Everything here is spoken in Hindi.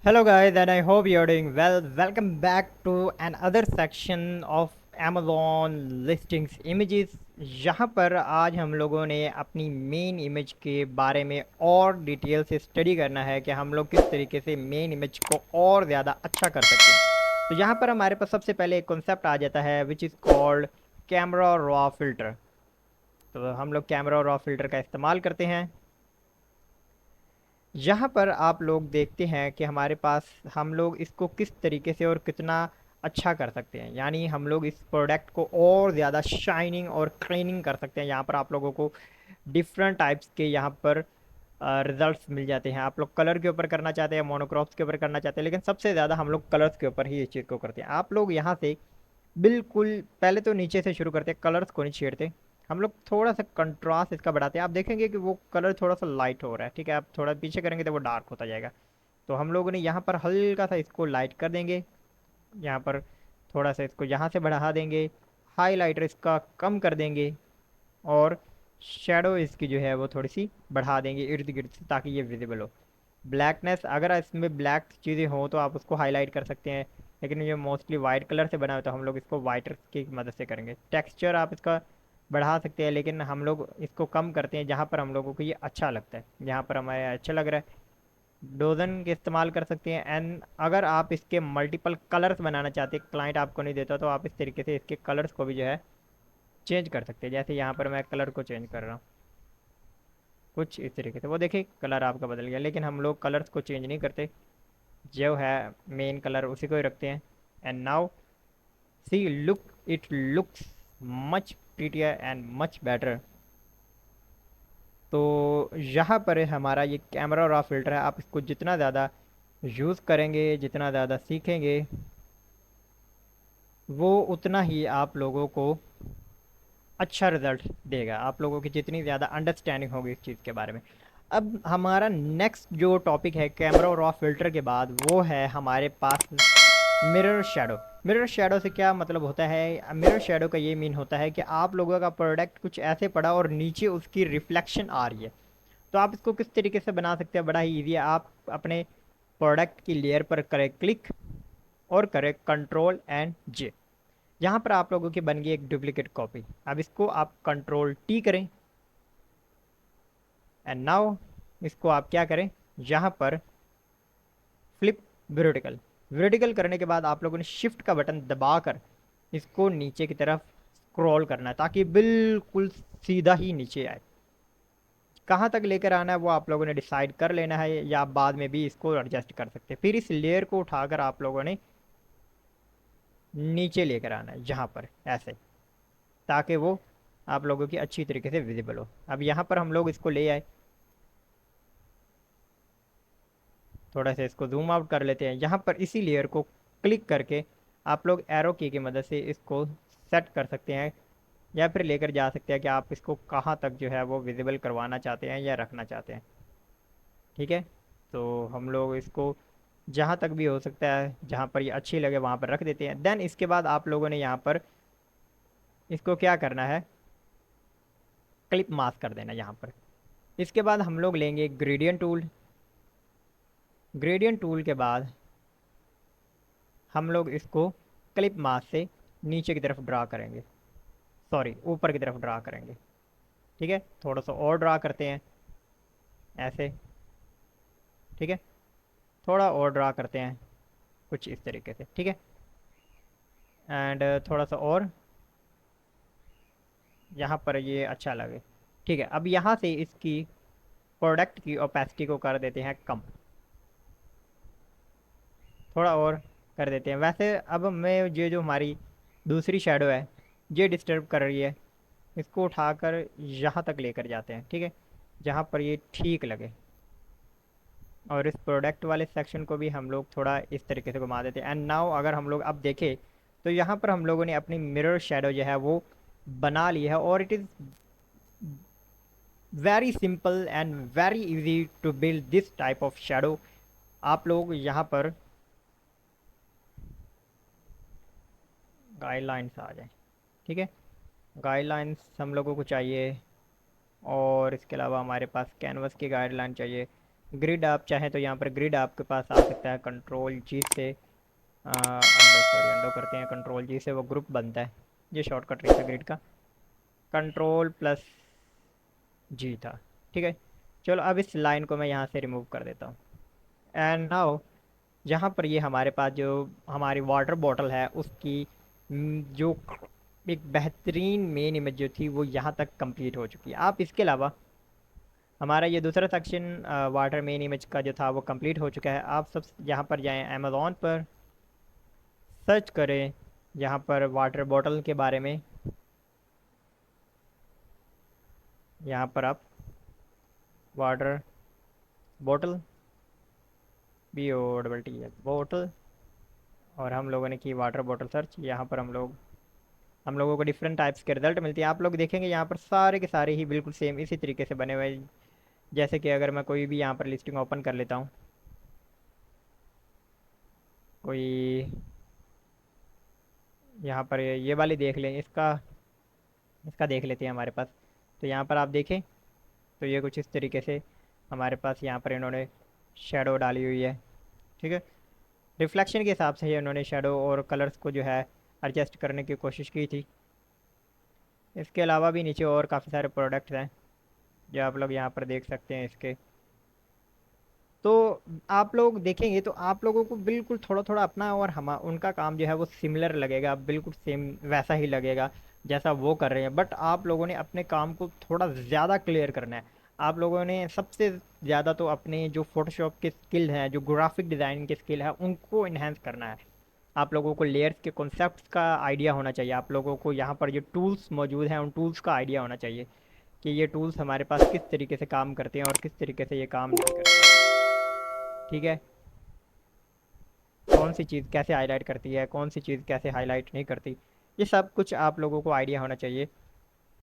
Hello guys, and I hope you're doing well. Welcome back to another section of Amazon listings images. यहाँ पर आज हम लोगों ने अपनी मेन इमेज के बारे में और डिटेल से स्टडी करना है कि हम लोग किस तरीके से मेन इमेज को और ज़्यादा अच्छा कर सकते हैं। तो यहाँ पर हमारे पास सबसे पहले एक कॉन्सेप्ट आ जाता है which is called camera raw filter. तो हम लोग कैमरा रॉ फिल्टर का इस्तेमाल करते हैं। यहाँ पर आप लोग देखते हैं कि हमारे पास हम लोग इसको किस तरीके से और कितना अच्छा कर सकते हैं, यानी हम लोग इस प्रोडक्ट को और ज़्यादा शाइनिंग और क्लीनिंग कर सकते हैं। यहाँ पर आप लोगों को डिफरेंट टाइप्स के यहाँ पर रिजल्ट्स मिल जाते हैं। आप लोग कलर के ऊपर करना चाहते हैं, मोनोक्रॉप्स के ऊपर करना चाहते हैं, लेकिन सबसे ज़्यादा हम लोग कलर्स के ऊपर ही इस चीज़ को करते हैं। आप लोग यहाँ से बिल्कुल पहले तो नीचे से शुरू करते हैं, कलर्स को नहीं छेड़ते। हम लोग थोड़ा सा कंट्रास्ट इसका बढ़ाते हैं। आप देखेंगे कि वो कलर थोड़ा सा लाइट हो रहा है, ठीक है। आप थोड़ा पीछे करेंगे तो वो डार्क होता जाएगा। तो हम लोगों ने यहाँ पर हल्का सा इसको लाइट कर देंगे। यहाँ पर थोड़ा सा इसको यहाँ से बढ़ा देंगे, हाईलाइटर इसका कम कर देंगे, और शेडो इसकी जो है वो थोड़ी सी बढ़ा देंगे इर्द गिर्द से, ताकि ये विजिबल हो। ब्लैकनेस, अगर इसमें ब्लैक चीज़ें हों तो आप उसको हाईलाइट कर सकते हैं, लेकिन ये मोस्टली वाइट कलर से बना है तो हम लोग इसको वाइटर की मदद से करेंगे। टेक्सचर आप इसका बढ़ा सकते हैं, लेकिन हम लोग इसको कम करते हैं जहाँ पर हम लोगों को ये अच्छा लगता है। जहाँ पर हमें अच्छा लग रहा है डोजन के इस्तेमाल कर सकते हैं। एंड अगर आप इसके मल्टीपल कलर्स बनाना चाहते हैं, क्लाइंट आपको नहीं देता, तो आप इस तरीके से इसके कलर्स को भी जो है चेंज कर सकते हैं। जैसे यहाँ पर मैं कलर को चेंज कर रहा हूँ कुछ इस तरीके से, वो देखिए कलर आपका बदल गया। लेकिन हम लोग कलर्स को चेंज नहीं करते, जो है मेन कलर उसी को ही रखते हैं। And now see look, it looks much prettier and much better. तो यहाँ पर हमारा ये कैमरा रॉ फिल्टर है। आप इसको जितना ज़्यादा यूज़ करेंगे, जितना ज़्यादा सीखेंगे, वो उतना ही आप लोगों को अच्छा रिजल्ट देगा। आप लोगों की जितनी ज़्यादा अंडरस्टैंडिंग होगी इस चीज़ के बारे में। अब हमारा नेक्स्ट जो टॉपिक है कैमरा रॉ फिल्टर के बाद, वो है हमारे पास मिरर शेडो। मिरर शेडो से क्या मतलब होता है? मिरर शेडो का ये मीन होता है कि आप लोगों का प्रोडक्ट कुछ ऐसे पड़ा और नीचे उसकी रिफ्लेक्शन आ रही है। तो आप इसको किस तरीके से बना सकते हैं? बड़ा ही ईजी है। आप अपने प्रोडक्ट की लेयर पर करें क्लिक और करें कंट्रोल एंड जे। यहाँ पर आप लोगों की बन गई एक डुप्लीकेट कॉपी। अब इसको आप कंट्रोल टी करें, एंड नाउ इसको आप क्या करें, यहाँ पर फ्लिप वर्टिकल। वर्टिकल करने के बाद आप लोगों ने शिफ्ट का बटन दबाकर इसको नीचे की तरफ स्क्रॉल करना है, ताकि बिल्कुल सीधा ही नीचे आए। कहाँ तक लेकर आना है वो आप लोगों ने डिसाइड कर लेना है, या आप बाद में भी इसको एडजस्ट कर सकते हैं। फिर इस लेयर को उठाकर आप लोगों ने नीचे लेकर आना है यहाँ पर ऐसे, ताकि वो आप लोगों की अच्छी तरीके से विजिबल हो। अब यहाँ पर हम लोग इसको ले आए, थोड़ा सा इसको जूम आउट कर लेते हैं। यहाँ पर इसी लेयर को क्लिक करके आप लोग एरो की मदद से इसको सेट कर सकते हैं, या फिर लेकर जा सकते हैं कि आप इसको कहाँ तक जो है वो विजिबल करवाना चाहते हैं या रखना चाहते हैं। ठीक है, तो हम लोग इसको जहाँ तक भी हो सकता है, जहाँ पर ये अच्छी लगे वहाँ पर रख देते हैं। देन इसके बाद आप लोगों ने यहाँ पर इसको क्या करना है, क्लिप मास्क कर देना यहाँ पर। इसके बाद हम लोग लेंगे ग्रेडियंट टूल। ग्रेडियंट टूल के बाद हम लोग इसको क्लिप मास्क से नीचे की तरफ ड्रा करेंगे, सॉरी ऊपर की तरफ ड्रा करेंगे। ठीक है, थोड़ा सा और ड्रा करते हैं ऐसे। ठीक है, थोड़ा और ड्रा करते हैं कुछ इस तरीके से। ठीक है, एंड थोड़ा सा और यहाँ पर ये अच्छा लगे। ठीक है, अब यहाँ से इसकी प्रोडक्ट की ओपेसिटी को कर देते हैं कम, थोड़ा और कर देते हैं। वैसे अब मैं ये जो हमारी दूसरी शेडो है ये डिस्टर्ब कर रही है, इसको उठाकर यहाँ तक लेकर जाते हैं। ठीक है, जहाँ पर ये ठीक लगे। और इस प्रोडक्ट वाले सेक्शन को भी हम लोग थोड़ा इस तरीके से घुमा देते हैं। एंड नाउ अगर हम लोग अब देखें तो यहाँ पर हम लोगों ने अपनी मिरर शेडो जो है वो बना ली है, और it is very simple and very easy to build this type of shadow. आप लोग यहाँ पर गाइडलाइंस आ जाए। ठीक है, गाइडलाइंस हम लोगों को चाहिए, और इसके अलावा हमारे पास कैनवस की गाइडलाइन चाहिए। ग्रिड आप चाहें तो यहाँ पर ग्रिड आपके पास आ सकता है, कंट्रोल जी से अंडो, सॉरी अंडो करते हैं, कंट्रोल जी से वो ग्रुप बनता है। ये शॉर्टकट रही था ग्रिड का, कंट्रोल प्लस जी था। ठीक है, चलो अब इस लाइन को मैं यहाँ से रिमूव कर देता हूँ। एंड नाउ जहाँ पर ये हमारे पास जो हमारी वाटर बॉटल है उसकी जो एक बेहतरीन मेन इमेज जो थी वो यहाँ तक कंप्लीट हो चुकी है। आप इसके अलावा हमारा ये दूसरा सेक्शन वाटर मेन इमेज का जो था वो कंप्लीट हो चुका है। आप सब यहाँ पर जाएं, अमेज़ॉन पर सर्च करें यहाँ पर वाटर बॉटल के बारे में। यहाँ पर आप वाटर बॉटल, BOTTL बॉटल, और हम लोगों ने की वाटर बॉटल सर्च। यहाँ पर हम लोगों को डिफरेंट टाइप्स के रिजल्ट मिलती है। आप लोग देखेंगे यहाँ पर सारे के सारे ही बिल्कुल सेम इसी तरीके से बने हुए हैं। जैसे कि अगर मैं कोई भी यहाँ पर लिस्टिंग ओपन कर लेता हूँ, कोई यहाँ पर ये वाली देख लें, इसका इसका देख लेते हैं हमारे पास। तो यहाँ पर आप देखें तो ये कुछ इस तरीके से हमारे पास यहाँ पर इन्होंने शेडो डाली हुई है। ठीक है, रिफ्लेक्शन के हिसाब से ही उन्होंने शेडो और कलर्स को जो है एडजस्ट करने की कोशिश की थी। इसके अलावा भी नीचे और काफ़ी सारे प्रोडक्ट्स हैं जो आप लोग यहाँ पर देख सकते हैं इसके। तो आप लोग देखेंगे तो आप लोगों को बिल्कुल थोड़ा थोड़ा अपना और हम उनका काम जो है वो सिमिलर लगेगा, बिल्कुल सेम वैसा ही लगेगा जैसा वो कर रहे हैं। बट आप लोगों ने अपने काम को थोड़ा ज़्यादा क्लियर करना है। आप लोगों ने सबसे ज़्यादा तो अपने जो फोटोशॉप के स्किल हैं, जो ग्राफिक डिज़ाइनिंग के स्किल है, उनको इन्हेंस करना है। आप लोगों को लेयर्स के कॉन्सेप्ट्स का आइडिया होना चाहिए। आप लोगों को यहाँ पर जो टूल्स मौजूद हैं उन टूल्स का आइडिया होना चाहिए कि ये टूल्स हमारे पास किस तरीके से काम करते हैं और किस तरीके से ये काम नहीं करते। ठीक है, कौन सी चीज़ कैसे हाईलाइट करती है, कौन सी चीज़ कैसे हाईलाइट नहीं करती, ये सब कुछ आप लोगों को आइडिया होना चाहिए।